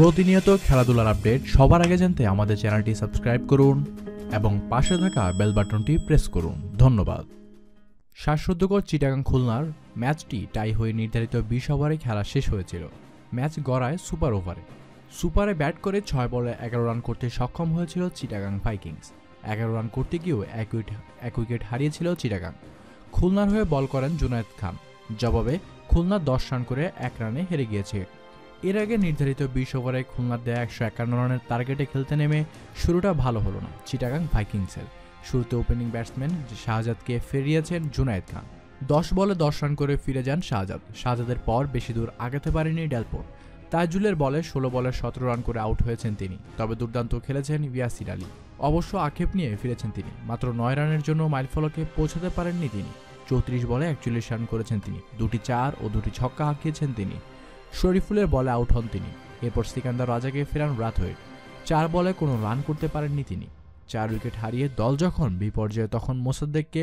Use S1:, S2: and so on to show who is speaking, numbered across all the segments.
S1: প্রতিনিয়ত খেলাধুলার আপডেট সবার আগে জানতে আমাদের চ্যানেলটি সাবস্ক্রাইব করুন এবং পাশে থাকা বেল বাটনটি প্রেস করুন। ধন্যবাদ। শ্বাসরুদ্ধকর চিটাগাং খুলনার ম্যাচটি টাই হয়ে নির্ধারিত 20 ওভারে খেলা শেষ হয়েছিল। ম্যাচ গড়ায় সুপারে ব্যাট করে 6 বলে 11 রান করতে সক্ষম হয়েছিল চিটাগাং ভাইকিংস। 11 রান করতে গিয়েও এক উইকেট হারিয়েছিল চিটাগাং। খুলনার হয়ে বল করেন জুনায়েদ খান। জবাবে খুলনা 10 রান করে 1 রানে হেরে গিয়েছে। এর আগে নির্ধারিত 20 ওভারে খুলনার দেয়া 151 রানের টার্গেটে খেলতে নেমে শুরুটা ভালো হলো না চিটাগাং ভাইকিংসের। শুরুতে ওপেনিং ব্যাটসম্যান শাহজাদকে ফেরিয়েছেন জুনায়েদ খান। 10 বলে 10 রান করে ফিরে যান শাহজাদের পর বেশি দূর আগাতে পারেনি ডেলপোর্ট। তাইজুলের বলে 16 বলে 17 রান করে আউট হয়েছেন তিনি। তবে দুর্দান্ত খেলেছেন ইয়াসির আলী। অবশ্য আক্ষেপ নিয়ে ফিরেছেন তিনি। মাত্র 9 রানের জন্য মাইলফলকে পৌঁছাতে পারেননি তিনি। 34 বলে 41 রান করেছেন তিনি। 2টি 4 ও 2টি ছক্কা হাঁকিয়েছেন তিনি। শরীফুলের বলে আউট হন তিনি। এরপর সিকান্দার রাজাকে ফেরান ব্রাথওয়েট। 4 বলে কোনো রান করতে পারেননি তিনি। 4 উইকেট হারিয়ে দল যখন বিপর্যয়ে তখন মোসাদ্দেককে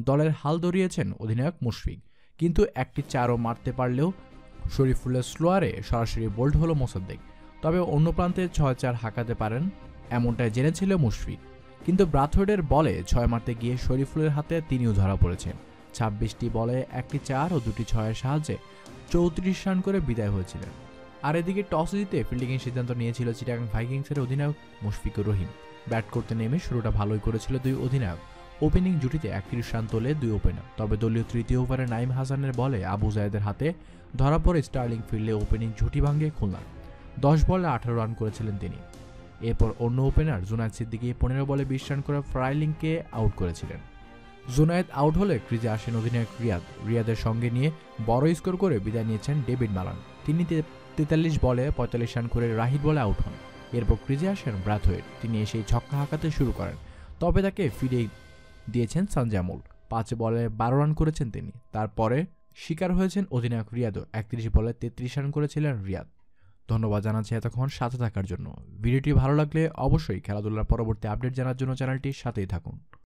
S1: দলের হাল ধরিয়েছেন অধিনায়ক মুশফিক। কিন্তু একটি 4ও মারতে পারলেও শরীফুলের স্লোয়ারে সরাসরি বোল্ড হলো মোসাদ্দেক। তবে অন্য প্রান্তে 6-4 হাঁকাতে পারেন এমনটাই জেনেছিল মুশফিক। কিন্তু ব্রাথওয়েটের বলে 6 মারতে গিয়ে শরীফুলের হাতে তিনিও ধরা পড়েছেন। 26টি বলে একটি 4 ও 2টি 6-এর সাহায্যে 34 রান করে বিদায় হয়েছিলেন। আর এদিকে টস জিতে ফিল্ডিংয়ের সিদ্ধান্ত নিয়েছিল চিটাগাং ভাইকিংসের অধিনায়ক মুশফিকুর রহিম। ব্যাট করতে নেমে শুরুটা ভালোই করেছিল দুই অধিনায়ক। ওপেনিং জুটিতে 31 রান তোলে দুই ওপেনার। তবে দলীয় তৃতীয় ওভারে নাইম হাসানের বলে আবু জায়েদের হাতে ধরা পড়ে স্টার্লিং ফিল্ডে ওপেনিং জুটি ভাঙে খুলনার। 10 বলে 18 রান করেছিলেন তিনি। এরপর অন্য ওপেনার জুনায়েদ সিদ্দিকী 15 বলে 20 রান করে ফ্রাইলিংকে আউট করেছিলেন। জুনায়েদ আউট হলে ক্রিজে আসেন অধিনায়ক রিয়াদের সঙ্গে নিয়ে বড় স্কোর করে বিদায় নিয়েছেন ডেভিড মালান। তিনি 43 বলে 45 রান করে রাহিদ বলে আউট হন। এরপর ক্রিজে আসেন ব্রাথওয়েট। তিনি এসেই ছক্কা হাঁকাতে শুরু করেন। তবে তাকে ফিরে দিয়েছেন সঞ্জামুল। 5 বলে 12 রান করেছেন তিনি। তারপরে শিকার হয়েছেন অধিনায়ক রিয়াদও। 31 বলে 33 রান করেছিলেন রিয়াদ। ধন্যবাদ জানাচ্ছি এতক্ষণ সাথে থাকার জন্য। ভিডিওটি ভালো লাগলে অবশ্যই খেলাধুলার পরবর্তী আপডেট জানার জন্য চ্যানেলটির সাথেই থাকুন।